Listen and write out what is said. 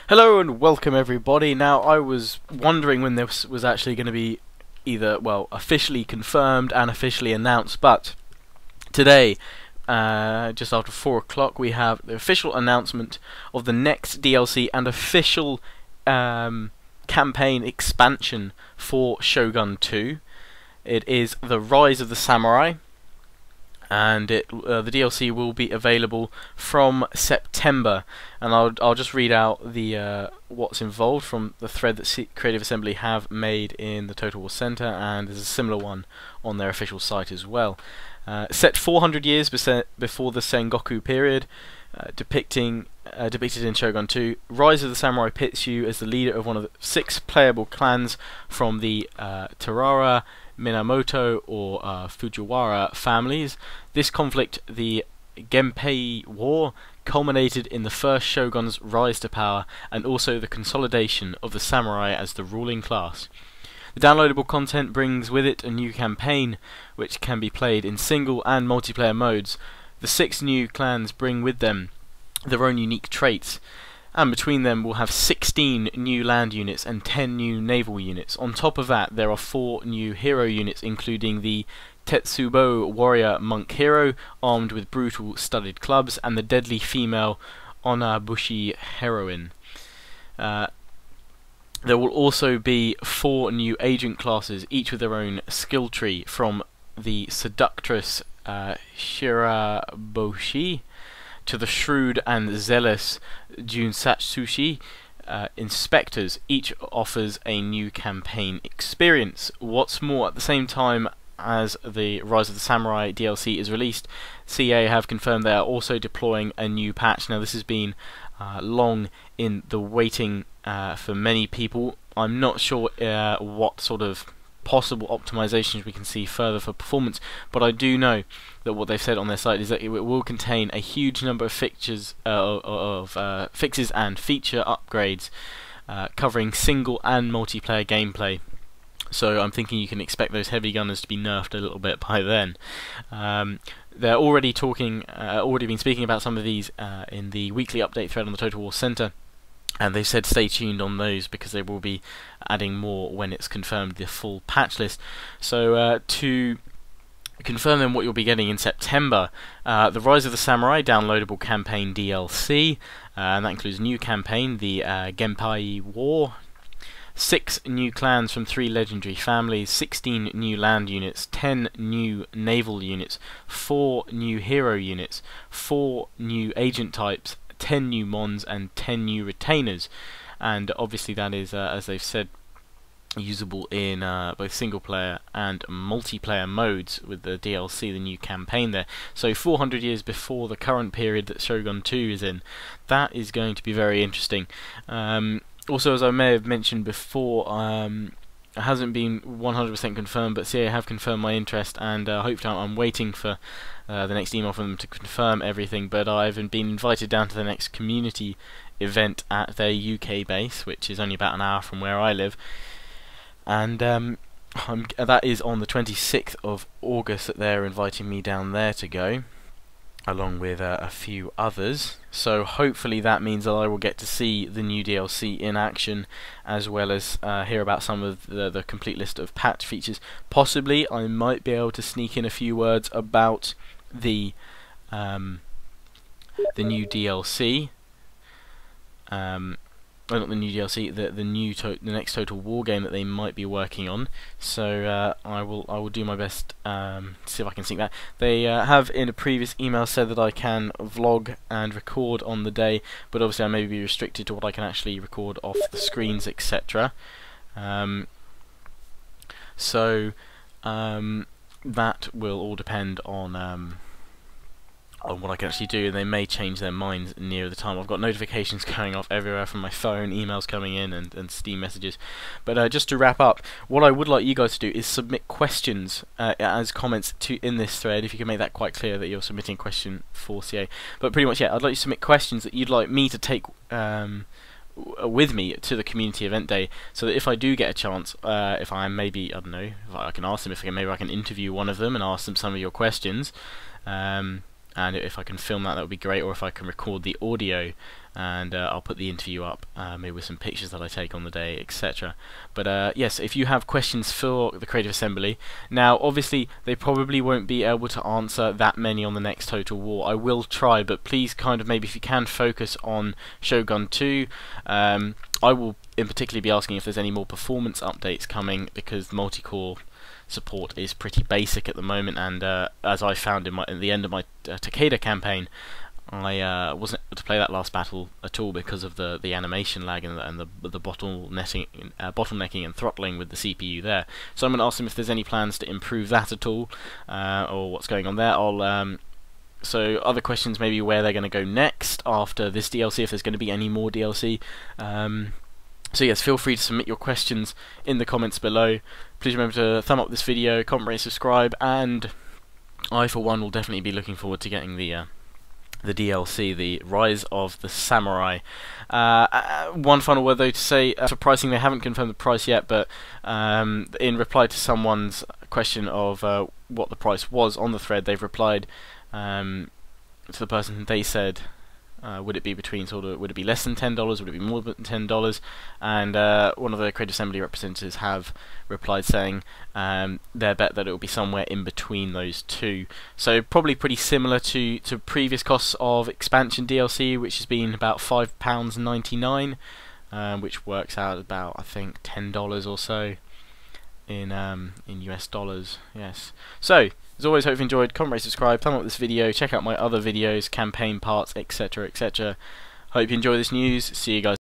Hello and welcome everybody. Now I was wondering when this was actually going to be either, well, officially confirmed and officially announced, but today, just after 4 o'clock, we have the official announcement of the next DLC and official campaign expansion for Shogun 2. It is The Rise of the Samurai, and the DLC will be available from September. And I'll just read out the what's involved from the thread that Creative Assembly have made in the Total War Center, and there's a similar one on their official site as well. Set 400 years before the Sengoku period, depicted in Shogun 2, Rise of the Samurai pits you as the leader of one of the 6 playable clans from the Tarara, Minamoto or Fujiwara families. This conflict, the Gempei War, culminated in the first shogun's rise to power and also the consolidation of the samurai as the ruling class. The downloadable content brings with it a new campaign which can be played in single and multiplayer modes. The 6 new clans bring with them their own unique traits, and between them we'll have 16 new land units and 10 new naval units. On top of that, there are 4 new hero units, including the Tetsubo warrior monk hero, armed with brutal studded clubs, and the deadly female Onabushi heroine. There will also be 4 new agent classes, each with their own skill tree, from the seductress Shiraboshi to the shrewd and zealous Junsatsushi inspectors. Each offers a new campaign experience. What's more, at the same time as the Rise of the Samurai DLC is released, CA have confirmed they are also deploying a new patch. Now this has been long in the waiting for many people. I'm not sure what sort of possible optimizations we can see further for performance, but I do know that what they've said on their site is that it will contain a huge number of fixes and feature upgrades covering single and multiplayer gameplay. So I'm thinking you can expect those heavy gunners to be nerfed a little bit by then. They're already been speaking about some of these in the weekly update thread on the Total War Center, and they said stay tuned on those because they will be adding more when it's confirmed the full patch list. So to confirm then what you'll be getting in September, the Rise of the Samurai downloadable campaign DLC, and that includes a new campaign, the Gempei War, 6 new clans from 3 legendary families, 16 new land units, 10 new naval units, 4 new hero units, 4 new agent types, 10 new mons, and 10 new retainers. And obviously that is, as they've said, usable in both single player and multiplayer modes with the DLC, the new campaign there. So 400 years before the current period that Shogun 2 is in. That is going to be very interesting. Also, as I may have mentioned before, it hasn't been 100% confirmed, but CA have confirmed my interest, and hopefully I'm waiting for the next email from them to confirm everything. But I've been invited down to the next community event at their UK base, which is only about an hour from where I live, and that is on the 26th of August that they're inviting me down there to go, along with a few others. So hopefully that means that I will get to see the new DLC in action, as well as hear about some of the complete list of patch features. Possibly I might be able to sneak in a few words about the new DLC. Not the new DLC, the next Total War game that they might be working on. So I will do my best to see if I can sync that. They have in a previous email said that I can vlog and record on the day, but obviously I may be restricted to what I can actually record off the screens, etc. So that will all depend on what I can actually do, and they may change their minds near the time. I've got notifications going off everywhere from my phone, emails coming in, and Steam messages. But just to wrap up, what I would like you guys to do is submit questions as comments in this thread, if you can make that quite clear that you're submitting a question for CA. But pretty much, yeah, I'd like you to submit questions that you'd like me to take with me to the community event day, so that if I do get a chance, if I maybe, I don't know, if I can ask them, maybe I can interview one of them and ask them some of your questions. And if I can film that, that would be great, or if I can record the audio and I'll put the interview up, maybe with some pictures that I take on the day, etc. But yes, if you have questions for the Creative Assembly, now obviously they probably won't be able to answer that many on the next Total War. I will try, but please kind of maybe if you can focus on Shogun 2. I will in particular be asking if there's any more performance updates coming, because the multi-core support is pretty basic at the moment, and as I found at the end of my Takeda campaign, I wasn't able to play that last battle at all because of the animation lag and the bottlenecking and throttling with the CPU there. So I'm going to ask them if there's any plans to improve that at all, or what's going on there. So other questions, maybe where they're going to go next after this DLC, if there's going to be any more DLC. So yes, feel free to submit your questions in the comments below. Please remember to thumb up this video, comment, rate, subscribe, and I for one will definitely be looking forward to getting the DLC, the Rise of the Samurai. One final word though to say, for pricing, they haven't confirmed the price yet, but in reply to someone's question of what the price was on the thread, they've replied to the person. They said, would it be between would it be less than $10? Would it be more than $10? And one of the Creative Assembly representatives have replied saying their bet that it will be somewhere in between those two. So probably pretty similar to previous costs of expansion DLC, which has been about £5.99, which works out about, I think, $10 or so in US dollars. Yes. So as always, hope you've enjoyed. Comment, rate, subscribe, thumb up this video, check out my other videos, campaign parts, etc, etc. Hope you enjoy this news. See you guys